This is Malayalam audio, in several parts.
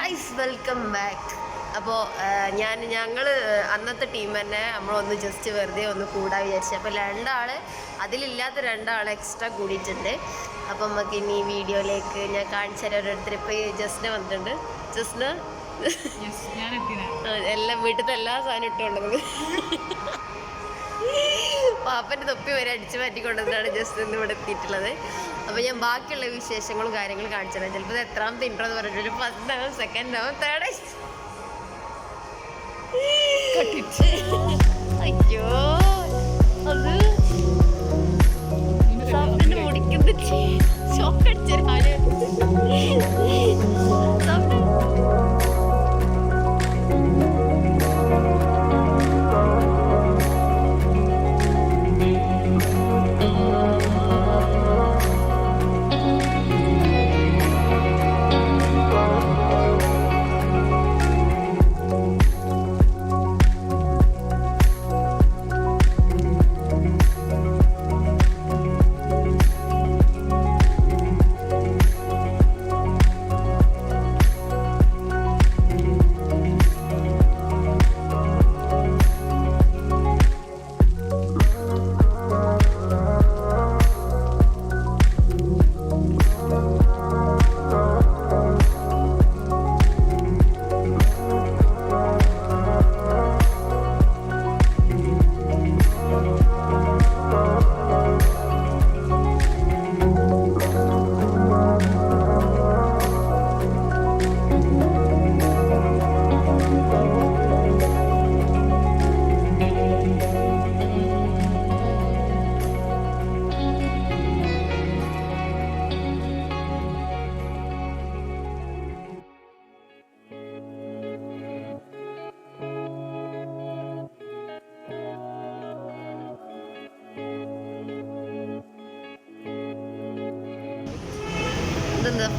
Guys welcome back. അപ്പോൾ ഞങ്ങൾ അന്നത്തെ ടീം തന്നെ നമ്മളൊന്ന് ജസ്റ്റ് വെറുതെ ഒന്ന് കൂടാൻ വിചാരിച്ചു. അപ്പോൾ അതിലില്ലാത്ത രണ്ടാൾ എക്സ്ട്രാ കൂടിയിട്ടുണ്ട്. അപ്പം നമുക്ക് ഇനി ഈ വീഡിയോയിലേക്ക് ഞാൻ കാണിച്ചു തരാം. ഓരോരുത്തർ ഇപ്പോൾ ജസ്റ്റിന് വന്നിട്ടുണ്ട്. ജസ്റ്റിന് എല്ലാം വീട്ടിലത്തെ എല്ലാ സാധനം ഇട്ടുകൊണ്ടത് പാപ്പൻ്റെ തൊപ്പി വരെ അടിച്ചു മാറ്റിക്കൊണ്ടതാണ് ജസ്റ്റ് ഇന്ന് ഇവിടെ എത്തിയിട്ടുള്ളത്. അപ്പോൾ ഞാൻ ബാക്കിയുള്ള വിശേഷങ്ങളും കാര്യങ്ങളും കാണിച്ചു തരാം. ചിലപ്പോൾ എത്രാമത്തെ ഇൻട്രോ എന്ന് പറഞ്ഞിട്ട് ഫസ്റ്റ് ആവും, സെക്കൻഡ് ആവും, തേർഡ് അയ്യോ അത് സൗണ്ടിന് മുടിക്കുന്നത് ഷോക്കടിച്ചാല്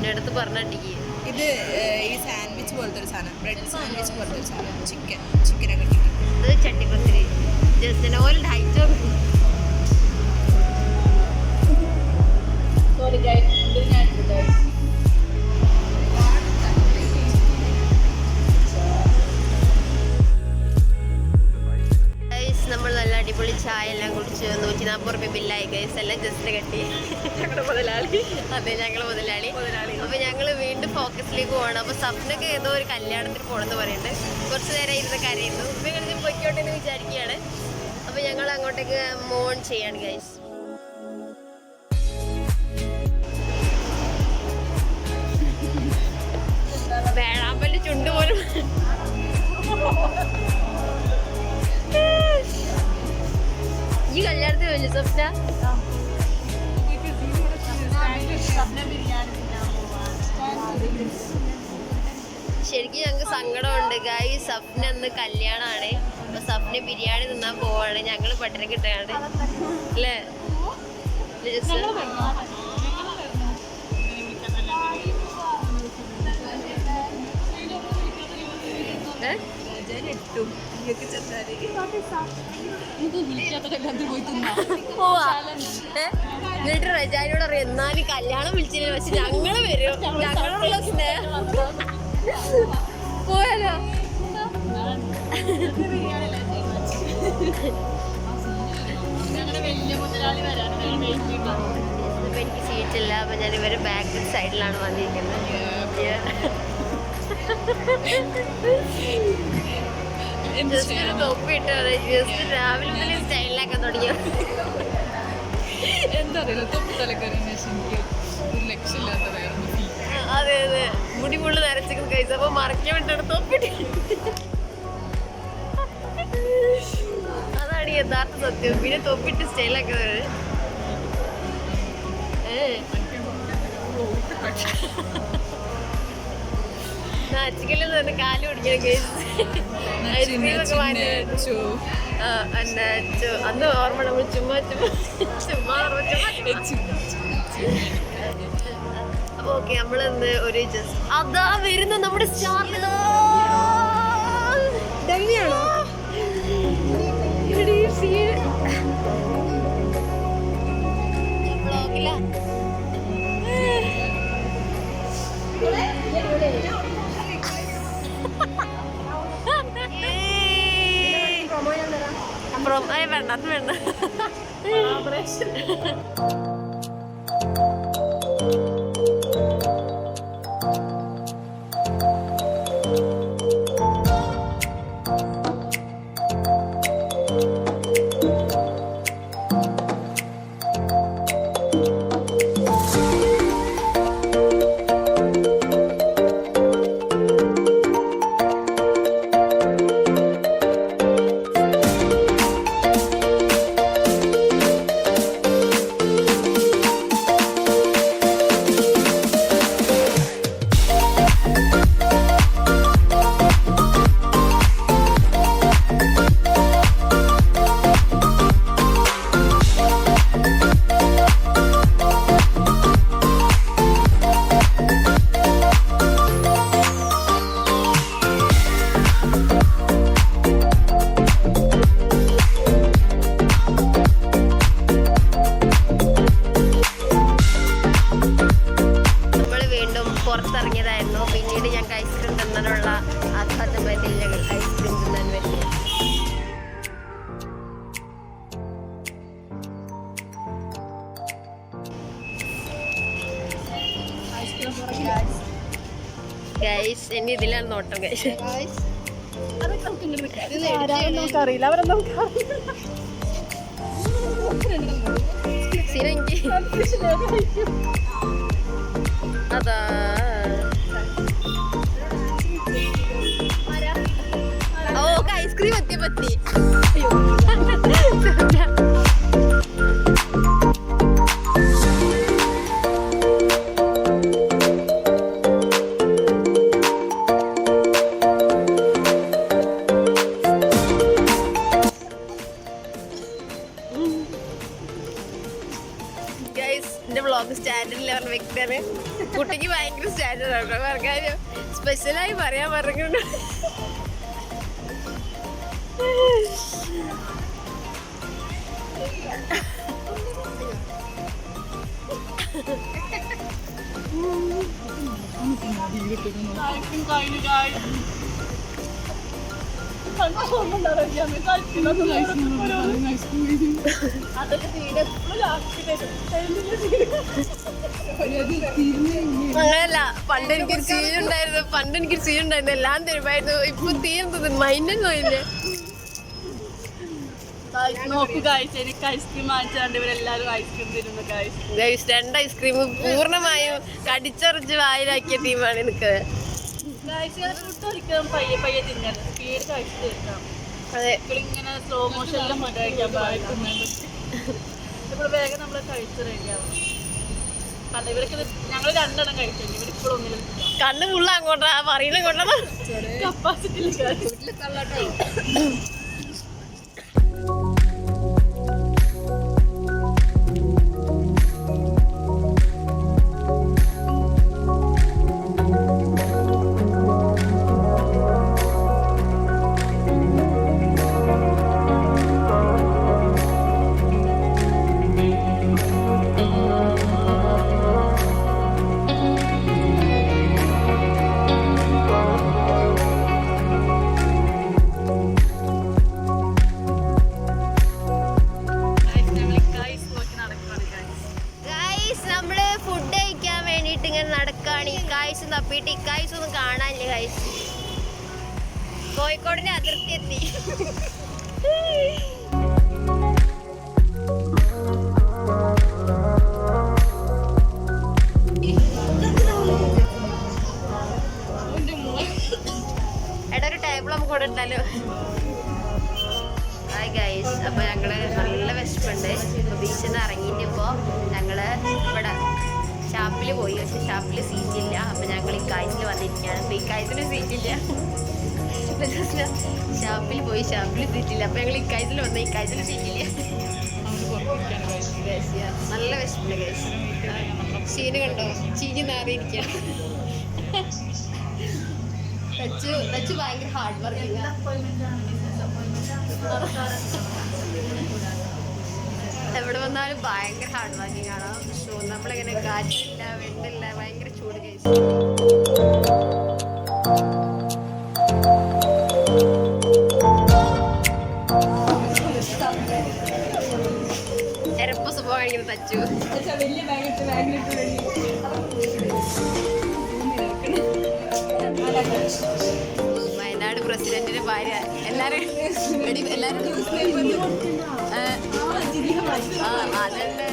അടുത്ത് പറഞ്ഞിട്ടിക്ക് ഇത് ഈ സാൻഡ്വിച്ച് പോലത്തെ ഒരു സാധനം, ബ്രെഡ് സാൻഡ്വിച്ച് പോലത്തെ ഒരു സാധനം, ചിക്കനൊക്കെ ഇട്ടിട്ട് ഇത് ചട്ടിപ്പത്തിരി ജസ്റ്റ് ഓയിൽ ഹൈറ്റ് നമ്മൾ നല്ല അടിപൊളി ചായ എല്ലാം കുടിച്ച് 140 രൂപ ബില്ലായി. ഗൈസ് എല്ലാം ജസ്റ്റ് കെട്ടി ഞങ്ങളുടെ മുതലാളി. അതെ, ഞങ്ങൾ മുതലാളി. അപ്പോൾ ഞങ്ങൾ വീണ്ടും ഫോക്കസിലേക്ക് പോകണം. അപ്പോൾ സപ്നൊക്കെ ഏതോ ഒരു കല്യാണത്തിന് പോകണമെന്ന് പറയുന്നുണ്ട്. കുറച്ച് നേരം ഇരുന്ന് കരയുന്നു. ഇപ്പം കഴിഞ്ഞ് പൊയ്ക്കോട്ടെ എന്ന് വിചാരിക്കുകയാണ്. അപ്പോൾ ഞങ്ങൾ അങ്ങോട്ടേക്ക് മോൺ ചെയ്യാണ് ഗൈസ്. വേഴാമ്പലിൻ്റെ ചുണ്ട് പോലും ഈ കല്യാണത്തിന് വലിയ സ്വപ്ന ശരിക്കും ഞങ്ങൾക്ക് സങ്കടമുണ്ട് ഗായ്സ്. സപ്ന അന്ന് കല്യാണമാണ്. അപ്പൊ സപ്ന ബിരിയാണി തിന്നാൻ പോവാണ്. ഞങ്ങൾ പട്ടിണി കിട്ടാണ്ട് അല്ലേ? എന്നിട്ട് റജാനോട് അറിയാം എന്നാലും കല്യാണം വിളിച്ചില്ല, പക്ഷെ ഞങ്ങള് വരും, ഞങ്ങളുള്ള സ്നേഹം പോയാലോ. എനിക്ക് സീറ്റില്ല. അപ്പൊ ഞാൻ ഇവര് ബാക്ക് സൈഡിലാണ് വന്നിരിക്കുന്നത്. തൊപ്പിട്ട് ജസ്റ്റ് രാവിലെ മുതൽ സ്റ്റൈലിലാക്കാൻ തുടങ്ങിയ എന്താ അറിയില്ല, തൊപ്പി തലക്കാരന് ഒരു ലക്ഷ്യമില്ലാത്ത വേറെ. അതെ അതെ, മുടി മുള്ളു നരച്ചിരിക്കുന്ന കഴിച്ചപ്പോ മറക്കാൻ വേണ്ടിയാണ് തൊപ്പിട്ട്. അതാണ് യഥാർത്ഥ സത്യം. പിന്നെ തൊപ്പിട്ട് സ്റ്റൈലാക്കുന്നത് നാച്ചിക്കല്ലെന്ന് പറഞ്ഞ കാല് പിടിക്കണം കേസ്. അന്ന് ഓർമ്മ നമ്മൾ ചുമ്മാ അപ്പൊ ഓക്കെ, നമ്മളിന്ന് ഒരു ജസ്റ്റ് അതാ വരുന്ന നമ്മുടെ സ്റ്റാറിലാണോ ബ്ലോഗില വേണ്ട അത് വേണ്ട. പുറത്തിറങ്ങിയതായിരുന്നു. പിന്നീട് ഞങ്ങൾക്ക് ഐസ്ക്രീം തിന്നാനുള്ള ആഘാതമായിട്ട് ഞങ്ങൾ ഐസ്ക്രീം തിന്നാൻ വേണ്ടി. ഗൈസ് ഇനി ഇതിലാണ് നോട്ടം. ഗൈസ് നമുക്കറിയില്ല, അവരൊന്നും അതാ ഓക്കെ ഐസ്ക്രീം എത്തിയ പറ്റി. എന്റെ വ്ളോഗ് സ്റ്റാൻഡേർഡിൽ പറഞ്ഞ വ്യക്തിയാണ്. കുട്ടിക്ക് ഭയങ്കര സ്റ്റാൻഡേർഡ് ആണ്. പറഞ്ഞാൽ സ്പെഷ്യലായി പറയാൻ പറഞ്ഞിട്ടുണ്ട്. അങ്ങനല്ല, പണ്ട് എനിക്കൊരു സീനുണ്ടായിരുന്നു. എല്ലാം തരുമായിരുന്നു. ഇപ്പൊ തീരുന്നത് മൈൻഡൊന്നും ഇല്ലേ. എനിക്ക് ഐസ്ക്രീം വാങ്ങിച്ചാണ്ട് ഇവരെല്ലാരും ഐസ്ക്രീം തരുന്നു. രണ്ട് ഐസ്ക്രീം പൂർണ്ണമായും കടിച്ചറിച്ച് വായിലാക്കിയ ടീമാണ് എനിക്ക്. പയ്യെ പയ്യെ തിന്നണം, സ്പീഡ് കഴിച്ചു തീർക്കാം. അതെ, ഇങ്ങനെ സ്ലോ മോഷനിലും കഴിക്കാൻ പാടില്ല. ഇപ്പോൾ വേഗം നമ്മൾ കഴിച്ചു റെഡിയാവും. കാരണം ഇവർക്ക് ഞങ്ങൾ രണ്ടെണ്ണം കഴിച്ചു, ഇവരിപ്പോഴും ഒന്നിലും കണ്ണ് ഫുള്ള് അങ്ങോട്ടാ പറയുന്ന കൊണ്ടാ കപ്പാസിറ്റി. തപ്പിട്ട് ഇക്കായ്സ് ഒന്നും കാണാനില്ല. ഗൈസ് കോഴിക്കോടിന്റെ അതിർത്തി എത്തി. എടാ ഒരു ടേബിൾ നമുക്ക് ഇവിടെ ഇട്ടാലോ. ഹായ് ഗൈസ്, അപ്പൊ ഞങ്ങള് നല്ല വിശപ്പുണ്ട്. ബീച്ചിൽ നിന്ന് ഇറങ്ങിയിട്ട് ഇപ്പോൾ ഞങ്ങള് ഇവിടെ ഷാപ്പിൽ പോയി. പക്ഷെ ഷാപ്പിൽ സീറ്റില്ല. അപ്പം ഞങ്ങൾ ഈ കായ്സിൽ വന്നിരിക്കുകയാണ്. അപ്പോൾ ഈ കായ്സിന് സീറ്റില്ല. ഷാപ്പിൽ പോയി, ഷാപ്പിൽ സീറ്റില്ല. അപ്പം ഞങ്ങൾ ഈ കായ്സിൽ വന്ന ഈ കായ്സിൽ സീറ്റില്ല. നല്ല വിശപ്പുണ്ട് ഗൈസ്. ക്ഷീണ കണ്ടോ, ചീഞ്ഞ് നാറിയിരിക്കുകയാണ്. ടച്ച് ഭയങ്കര ഹാർഡ് വർക്കിംഗ്. എവിടെ വന്നാലും ഭയങ്കര ഹാർഡ് വർക്കിംഗ് ആണ്. ഷോ നമ്മളിങ്ങനെ കാറ്റില്ല, വെണ്ടില്ല, ഭയങ്കര ചൂട് കേസ്. വെച്ചു. വലിയ ബാഗിട്ട് വയനാട് പ്രസിഡന്റിന്റെ ഭാര്യ എല്ലാരും ന്യൂസ് പേപ്പറിൽ അതന്നെ.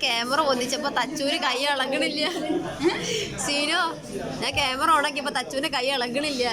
ക്യാമറ ഒന്നിച്ചപ്പോ തച്ചൂര് കൈ ഇളകണില്ല. സീനോ, ഞാൻ ക്യാമറ ഓണാക്കിയപ്പോ തച്ചൂര് കൈ ഇളകണില്ല.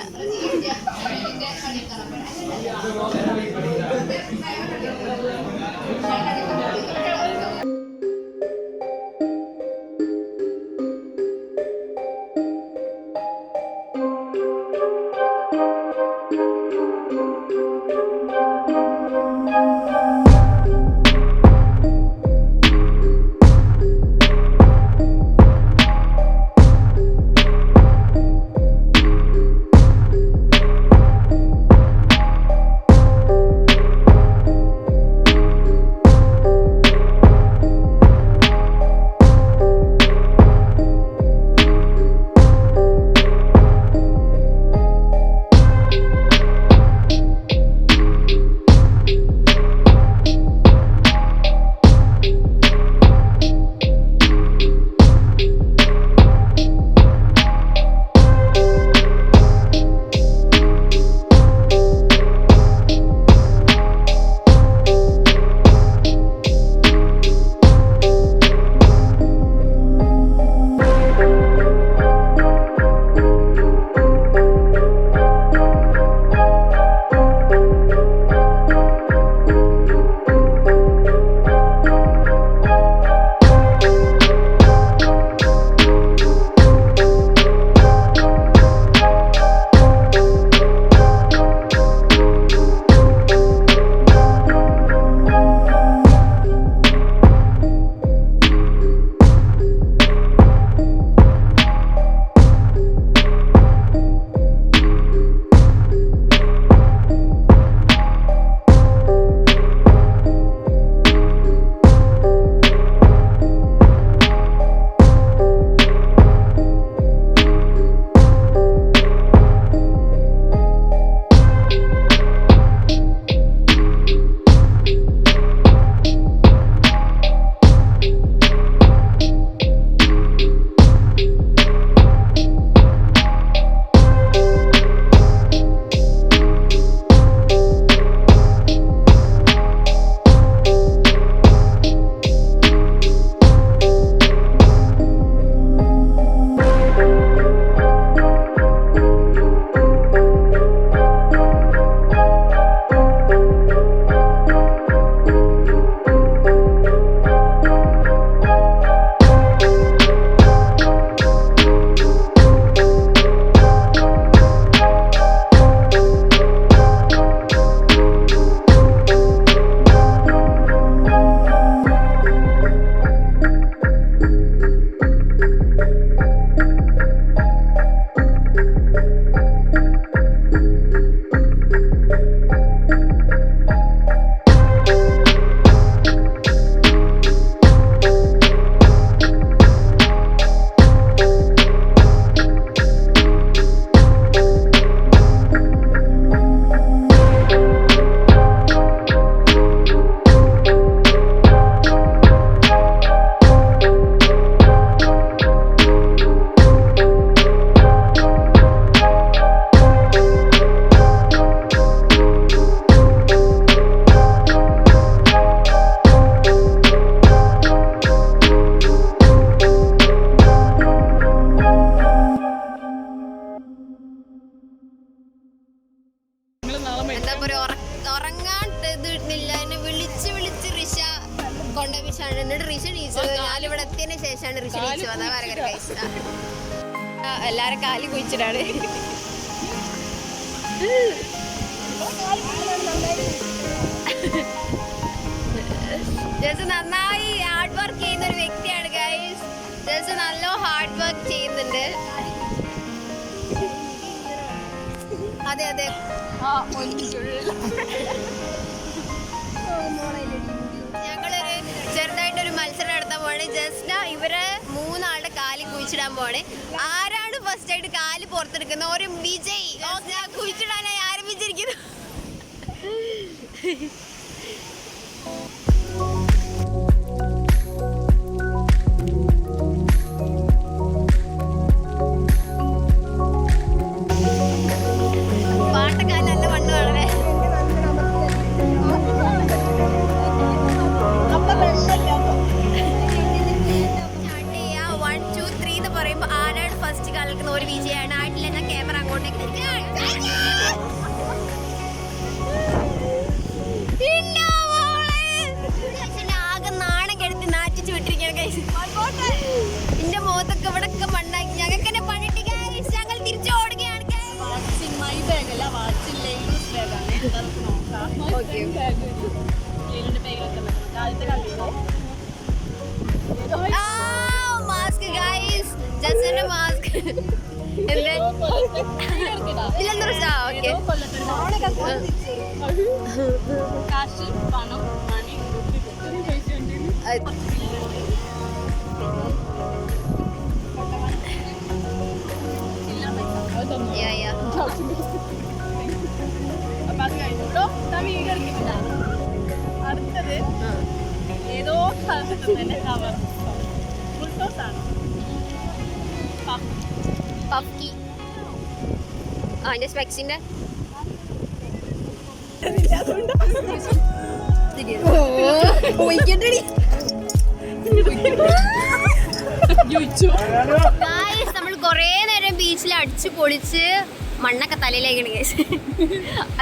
എല്ലാരും കാലി കുഴിച്ചിട്ടാണ്. ജസ്റ്റ് നന്നായി ഹാർഡ് വർക്ക് ചെയ്യുന്ന ഒരു വ്യക്തിയാണ് ഗൈസ്. ജസ്റ്റ് നല്ല ഹാർഡ് വർക്ക് ചെയ്യുന്നുണ്ട്. അതെ അതെ ഞങ്ങളൊരു ചെറുതായിട്ടൊരു മത്സരം നടത്താൻ പോവാണ്. ജസ്റ്റ് ഇവരെ 3 ആളുടെ കാല് കുഴിച്ചിടാൻ പോവാണ്. ആരാണ് ഫസ്റ്റ് ആയിട്ട് കാല് പുറത്തെടുക്കുന്നത് ഒരു വിജയ്. കുഴിച്ചിടാനായി ആരംഭിച്ചിരിക്കുന്നു. പാട്ടക്കാലം നല്ല മണ്ണ് വളരെ 1, 2, 3 എന്ന് പറയുമ്പോ ആരാണ് ഫസ്റ്റ് കളിക്കുന്ന ഒരു വിജയാണ്. ആയിട്ടില്ല ഞാൻ ക്യാമറ അങ്ങോട്ടേക്ക് ആകെ നാണം കെടുത്തി നാറ്റിച്ച് വിട്ടിരിക്കുകയാണ് ഗൈസ്. എന്റെ മുഖത്തൊക്കെ ഇവിടെ ഒക്കെ മണ്ണാക്കി. ഞങ്ങൾക്ക് തന്നെ പണിട്ട് ഗൈസ്. ഞങ്ങൾ തിരിച്ചു ഓടുകയാണ്. Mask guys. ജസ്റ്റിന്റെ മാസ്ക് കാശ് പണം മണി അടുത്തത് ഏതോ സ്ഥലത്ത് തന്നെ കവർ ഫുൾട്ടോസാണ്. പഫ്കി സ്പെക്സിന്റെ നമ്മൾ കൊറേ നേരം ബീച്ചിൽ അടിച്ചു പൊളിച്ച് മണ്ണൊക്കെ തലയിലേക്കാണ് കേസ്.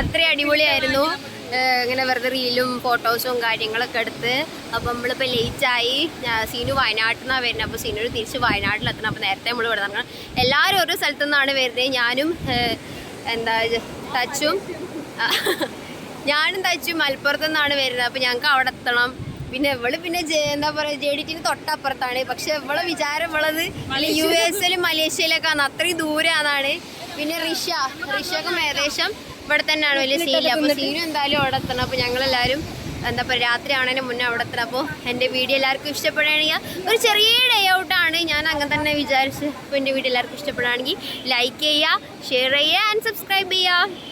അത്രയും അടിപൊളിയായിരുന്നു. ഇങ്ങനെ വെറുതെ റീലും ഫോട്ടോസും കാര്യങ്ങളൊക്കെ എടുത്ത്. അപ്പം നമ്മളിപ്പോൾ ലേറ്റായി. സീനു വയനാട്ടിൽ നിന്നാണ് വരുന്നത്. അപ്പോൾ സീനു തിരിച്ച് വയനാട്ടിലെത്തണം. അപ്പോൾ നേരത്തെ നമ്മൾ ഇവിടെ നടക്കണം. എല്ലാവരും ഓരോ സ്ഥലത്തു നിന്നാണ് വരുന്നത്. ഞാനും തച്ചും മലപ്പുറത്തു നിന്നാണ് വരുന്നത്. അപ്പോൾ ഞങ്ങൾക്ക് അവിടെ എത്തണം. പിന്നെ ഇവള് പിന്നെ എന്താ പറയുക JDT തൊട്ടപ്പുറത്താണ്. പക്ഷെ ഇവളെ വിചാരം ഇവളത് US മലേഷ്യയിലേക്കാണ്. അത്രയും ദൂരാന്നാണ്. പിന്നെ ഋഷൊക്കെ ഏകദേശം ഇവിടെ തന്നെയാണ് വലിയ സീനില്ല. അപ്പോൾ സീനും എന്തായാലും അവിടെ എത്തണം. അപ്പോൾ ഞങ്ങളെല്ലാവരും എന്താ പറയുക രാത്രി ആണതിന് മുന്നേ അവിടെ എത്തണം. അപ്പോൾ എൻ്റെ വീഡിയോ എല്ലാവർക്കും ഇഷ്ടപ്പെടുകയാണെങ്കിൽ ഒരു ചെറിയ ഡേ ഔട്ടാണ്. ഞാൻ അങ്ങനെ തന്നെ വിചാരിച്ച്. അപ്പോൾ എൻ്റെ വീഡിയോ എല്ലാവർക്കും ഇഷ്ടപ്പെടുകയാണെങ്കിൽ ലൈക്ക് ചെയ്യുക, ഷെയർ ചെയ്യുക ആൻഡ് സബ്സ്ക്രൈബ് ചെയ്യുക.